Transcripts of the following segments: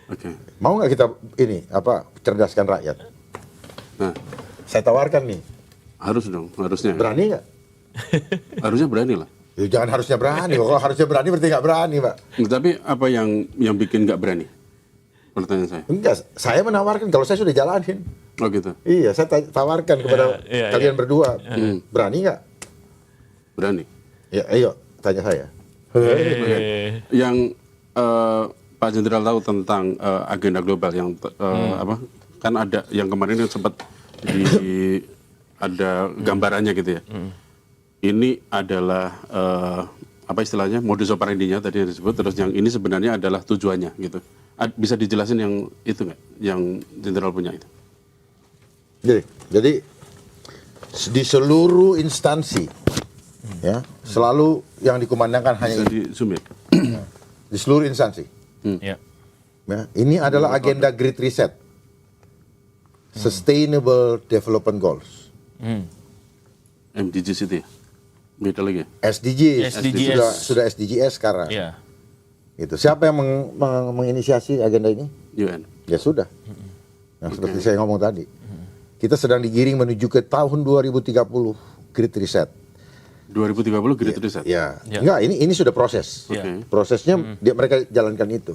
Oke. Mau nggak kita cerdaskan rakyat? Nah, Saya tawarkan nih, harus dong, harusnya. berani nggak? Harusnya berani lah. Ya, jangan harusnya berani. Kalau harusnya berani berarti nggak berani, Pak. Tapi apa yang bikin nggak berani? Pertanyaan saya. Enggak, saya menawarkan kalau saya sudah jalanin. Oh gitu. Iya, saya tawarkan kepada kalian berdua, berani nggak? Berani. Ya, ayo tanya saya. Yang Pak Jenderal tahu tentang agenda global yang kan ada yang kemarin yang sempat ada gambarannya gitu ya. Ini adalah apa istilahnya modus operandinya tadi yang disebut, terus yang ini sebenarnya adalah tujuannya gitu. Bisa dijelasin yang itu nggak, yang Jenderal punya itu? Jadi di seluruh instansi, ya selalu yang dikumandangkan hanya Bisa di zoom ya? di seluruh instansi. Ya. Ya, ini adalah agenda Great Reset, Sustainable Development Goals, MDGs itu ya? Beda lagi ya? SDGs. SDGs. Sudah SDGs sekarang. Ya. Itu siapa yang menginisiasi agenda ini? UN. Ya sudah. Nah, seperti saya ngomong tadi, kita sedang digiring menuju ke tahun 2030 Great Reset. 2030 Great Reset. Ya, Ya. enggak, ini sudah proses. Ya. Prosesnya mereka jalankan itu.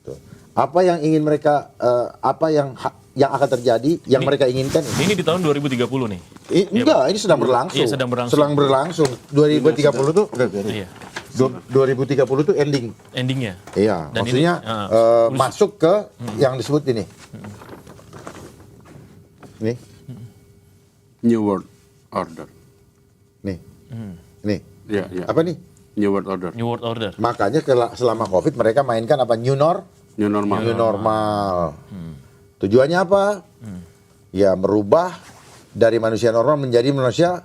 Tuh. Apa yang ingin mereka, apa yang akan terjadi, yang mereka inginkan. Ini di tahun 2030 nih. Enggak, ini sedang berlangsung. Iya, sedang berlangsung. Sedang berlangsung. 2030 tuh, Iya. 2030 tuh ending. Endingnya. Iya, Dan maksudnya ini, masuk ke yang disebut ini. Nih, New World Order. nih, nih. Ya, ya. Apa nih? New World Order. New World Order. Makanya selama COVID mereka mainkan apa? New Normal. normal. Tujuannya apa? Ya merubah dari manusia normal menjadi manusia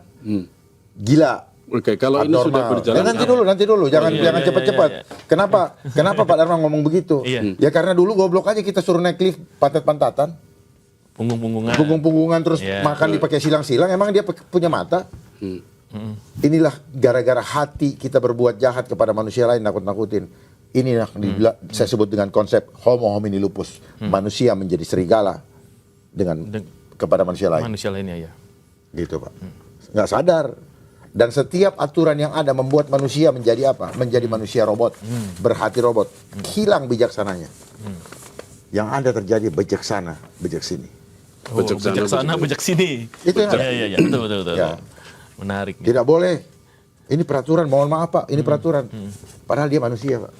gila. Oke, kalau ini sudah Abnormal. berjalan. Nanti dulu, jangan iya, cepet-cepet. iya. Kenapa Pak Darman ngomong begitu? Iya. Ya karena dulu goblok aja kita suruh naik lift pantat-pantatan, Punggung-punggungan. punggung-punggungan terus Iya. makan dipakai silang-silang. Emang dia punya mata? Inilah gara-gara hati kita berbuat jahat kepada manusia lain, nakut-nakutin. Inilah saya sebut dengan konsep homo homini lupus, manusia menjadi serigala kepada manusia lain. Manusia lainnya ya. Gitu Pak. Nggak sadar. Dan setiap aturan yang ada membuat manusia menjadi apa? Menjadi manusia robot, berhati robot, hilang bijaksananya. Yang ada terjadi bijaksana, bijaksini. Oh, bijaksana, bijaksini. Itu yang ada. Iya, betul. Ya. Menarik nih. Tidak boleh. Ini peraturan, mohon maaf Pak, ini peraturan. Padahal dia manusia Pak.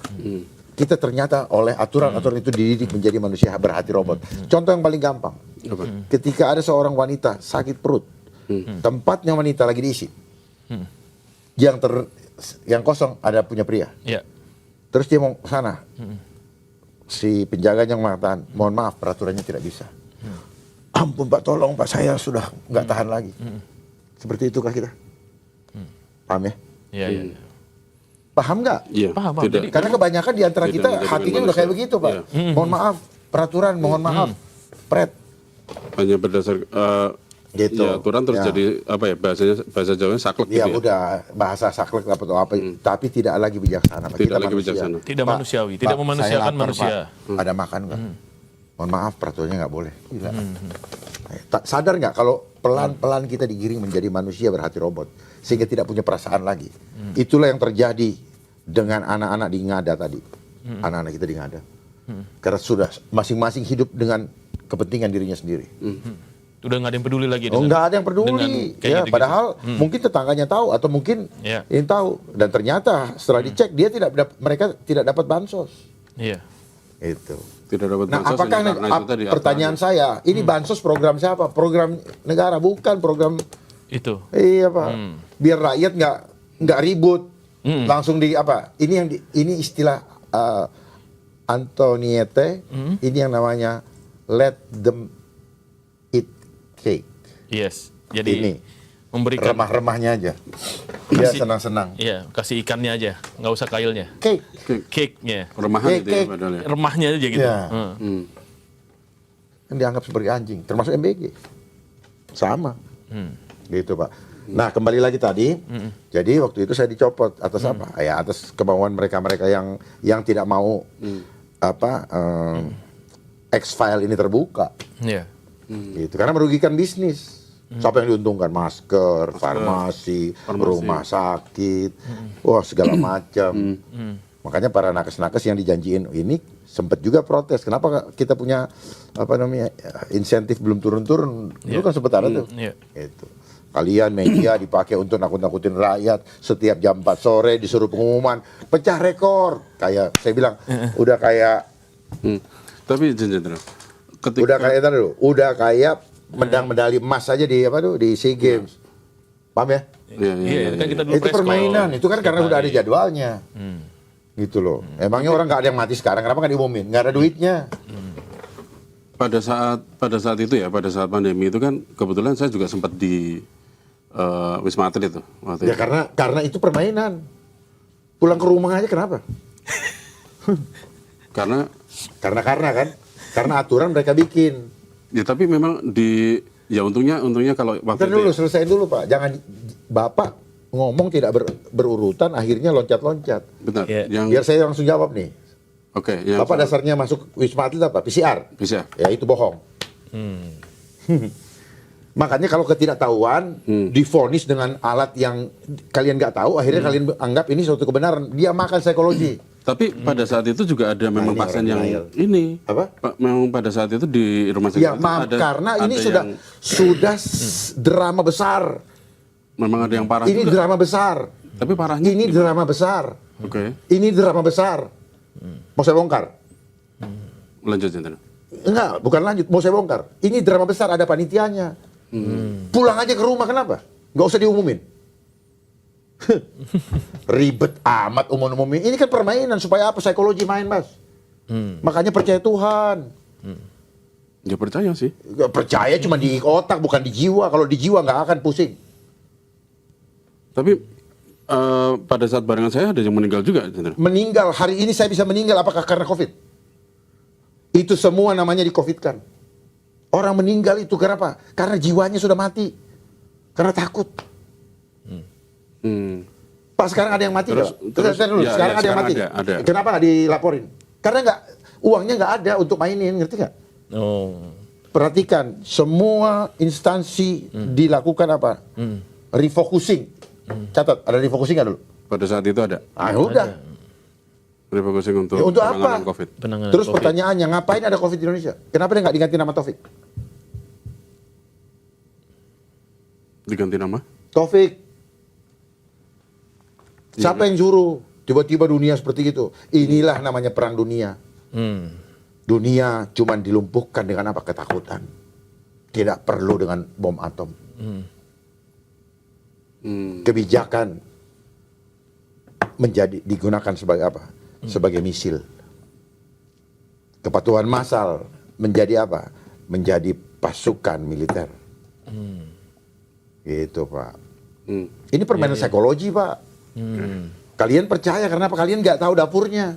Kita ternyata oleh aturan-aturan itu dididik menjadi manusia berhati robot. Contoh yang paling gampang. Ketika ada seorang wanita sakit perut, tempatnya wanita lagi diisi. Yang kosong ada punya pria. Ya. Terus dia mau ke sana. Si penjaganya mengatakan, mohon maaf peraturannya tidak bisa. Ampun Pak, tolong Pak, saya sudah nggak tahan lagi. Seperti itukah kita? Paham ya? Iya. Paham nggak? Iya. Paham. Tidak. Jadi Karena kebanyakan di antara Tidak kita menjadi hatinya udah manusia. kayak begitu Pak. Iya. Mohon maaf, peraturan mohon maaf. Pret. Hanya berdasar Gitu. ya, aturan terus Ya. jadi apa ya, bahasa Jawanya saklek Ya gitu ya. udah, bahasa saklek atau apa, tapi tidak lagi bijaksana Pak. Tidak Kita lagi manusia. bijaksana. tidak Pak, manusiawi, Pak, tidak saya memanusiakan lapar, manusia. Pak. Ada makan nggak? Mohon maaf, peraturannya nggak boleh. Gila. Sadar nggak kalau pelan-pelan kita digiring menjadi manusia berhati robot sehingga tidak punya perasaan lagi. Itulah yang terjadi dengan anak-anak di Ngada tadi. Anak-anak kita di Ngada. Karena sudah masing-masing hidup dengan kepentingan dirinya sendiri. Udah nggak ada yang peduli lagi. Oh, nggak ada yang dengan peduli. kayak Ya, gitu-gitu. padahal mungkin tetangganya tahu atau mungkin Ya. yang tahu, dan ternyata setelah dicek dia mereka tidak dapat bansos. Iya. Itu. Tidak dapat Nah, bansos apakah hanya karena itu tadi, pertanyaan saya, ini bansos program siapa? Program negara, bukan program. Itu. Iya Pak. Biar rakyat nggak ribut, langsung di apa? Ini istilah Antoniette. Ini yang namanya let them eat cake. Yes. Jadi Ini memberikan remah-remahnya aja. Dia Kasih- senang-senang. Iya, kasih ikannya aja, nggak usah kailnya. Cake. Cake-nya, remahan itu ya Cake. padahal ya. remahnya aja gitu. Iya. Hmm. Yang dianggap sebagai anjing, termasuk MBG. Sama. Gitu Pak. Nah, kembali lagi tadi. Jadi waktu itu saya dicopot atas apa? Ya atas kemauan mereka-mereka yang tidak mau X-file ini terbuka. Iya. Gitu. Karena merugikan bisnis. Siapa yang diuntungkan? Masker, farmasi, rumah sakit, wah segala macam. Makanya para nakes-nakes yang dijanjiin ini sempat juga protes. Kenapa kita punya insentif belum turun-turun? Dulu kan sempat ada tuh. Gitu. Kalian media dipakai untuk nakut-nakutin rakyat. Setiap jam 4 sore disuruh pengumuman, pecah rekor. Kayak saya bilang, udah kayak Tapi Jenderal, udah kayak menang medali emas aja di SEA Games. Paham ya? Iya, kan kita dulu Itu permainan, itu kan karena udah ada jadwalnya. Gitu loh. Emangnya orang nggak ada yang mati sekarang, kenapa nggak diumumin? Nggak ada duitnya. pada saat itu ya, pada saat pandemi itu kan kebetulan saya juga sempat di Wisma Atlet itu waktu Ya itu. karena itu permainan. Pulang ke rumah aja kenapa? Karena Karena aturan mereka bikin. ya tapi memang untungnya kalau waktu Ntar itu dulu, selesaiin dulu Pak. Jangan Bapak ngomong tidak berurutan, akhirnya loncat-loncat. benar. Iya. Biar saya langsung jawab nih. Oke, yang Bapak dasarnya masuk Wisma Atlet apa? PCR? bisa. Ya itu bohong. Makanya kalau ketidaktahuan divonis dengan alat yang kalian nggak tahu, akhirnya kalian anggap ini suatu kebenaran. Dia makan psikologi. Tapi pada saat itu juga ada memang ini pasien orang yang denial. ini. Apa? Memang pada saat itu di rumah sakit Ya itu maaf, karena ini yang- sudah drama besar. memang ada yang parah Ini juga. drama besar. Tapi parahnya Ini drama besar. Oke, Ini drama besar. Mau saya bongkar? lanjut Jenderal. Enggak, bukan lanjut. Mau saya bongkar. Ini drama besar, ada panitianya. Pulang aja ke rumah, kenapa? Nggak usah diumumin. Ribet amat umum-umumin. Ini kan permainan, supaya apa? Psikologi main, Mas. Makanya percaya Tuhan. Ya percaya sih. Percaya cuma di otak, bukan di jiwa. Kalau di jiwa nggak akan pusing. Tapi pada saat barengan saya ada yang meninggal juga, Jenderal. Meninggal, hari ini saya bisa meninggal, apakah karena COVID? Itu semua namanya di-COVID-kan. Orang meninggal itu kenapa? Karena jiwanya sudah mati. Karena takut. Pak, sekarang ada yang mati Terus- nggak? terus- Dulu, ya, sekarang ya, ada yang mati. sekarang ada. Kenapa nggak dilaporin? Karena uangnya nggak ada untuk mainin, ngerti nggak? Oh. Perhatikan, semua instansi dilakukan apa? Refocusing. Catat, ada refocusing nggak dulu? Pada saat itu ada Ah, udah. refocusing untuk Ya, untuk penanganan apa? COVID. Penanganan Terus COVID. pertanyaannya, ngapain ada COVID di Indonesia? Kenapa dia nggak diganti nama Taufik? Diganti nama? Taufik. Siapa yang suruh? Tiba-tiba dunia seperti itu. Inilah namanya perang dunia. Dunia cuma dilumpuhkan dengan apa? Ketakutan. Tidak perlu dengan bom atom. Kebijakan digunakan sebagai apa? Sebagai misil. Kepatuhan massal menjadi apa? Menjadi pasukan militer. Gitu Pak. Ini permainan psikologi Pak. Kalian percaya karena apa? Kalian nggak tahu dapurnya.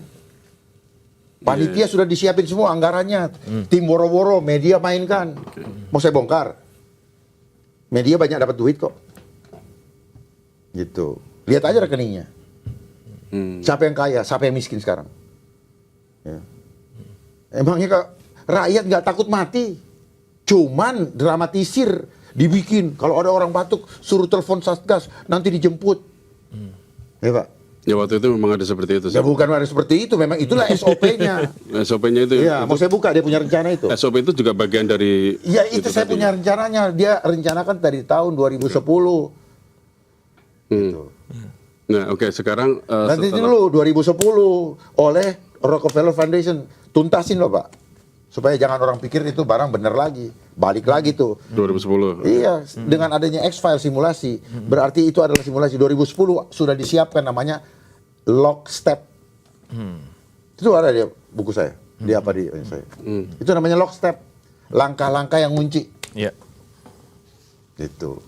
Panitia sudah disiapin semua anggarannya. Tim woro-woro, media mainkan. Mau saya bongkar? Media banyak dapat duit kok. Gitu. Lihat aja rekeningnya. Siapa yang kaya, siapa yang miskin sekarang? Ya. Emangnya rakyat nggak takut mati? Cuman dramatisir, dibikin. Kalau ada orang batuk, suruh telepon Satgas, nanti dijemput. Ya Pak. Ya waktu itu memang ada seperti itu. Ya bukan ada seperti itu, memang itulah SOP-nya. SOP-nya itu. Iya, mau saya buka dia punya rencana itu. SOP itu juga bagian dari. Ya itu saya tadi. punya rencananya. Dia rencanakan dari tahun 2010. Gitu. Nah, oke, sekarang Nanti setelah- dulu 2010 oleh Rockefeller Foundation. Tuntasin loh Pak. Supaya jangan orang pikir itu barang bener lagi. Balik lagi tuh. 2010. Iya, dengan adanya X-File simulasi, berarti itu adalah simulasi 2010 sudah disiapkan namanya lockstep. Itu ada di buku saya, di apa di saya. Itu namanya lockstep, langkah-langkah yang ngunci. Iya. Gitu.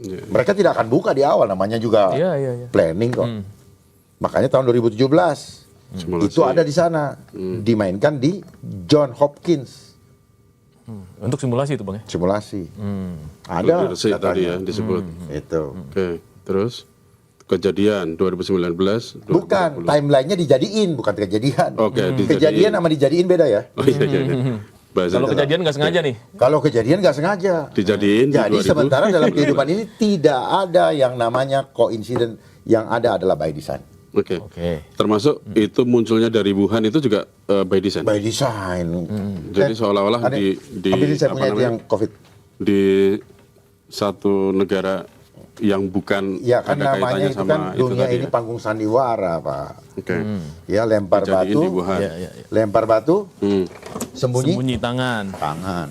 Iya. Mereka tidak akan buka di awal, namanya juga Iya. planning kok. Makanya tahun 2017 Simulasi. itu ada di sana, dimainkan di John Hopkins. Untuk simulasi itu Bang ya. Simulasi. Ada Resik tadi ya datanya. disebut. Itu. Oke, terus kejadian 2019. Bukan, 2020. timelinenya dijadiin, bukan kejadian. Oke, Kejadian sama dijadiin beda ya. Oh iya, iya, iya. Bahasa Kalau kejadian nggak sengaja nih. Kalau kejadian nggak sengaja. dijadiin di Jadi 2000. sementara dalam kehidupan ini tidak ada yang namanya koinsiden, yang ada adalah by design. Oke. Oke. Termasuk itu munculnya dari Wuhan itu juga by design. By design. Jadi seolah-olah di ambilin saya apa punya itu namanya, yang COVID. di satu negara yang bukan Ya kan ada namanya kaitannya itu sama kan itu dunia tadi ini ya. panggung sandiwara, Pak. Oke. Ya lempar Dijadiin batu, di Wuhan. Iya, iya, iya. lempar batu, Hmm. sembunyi Sembunyi tangan. tangan.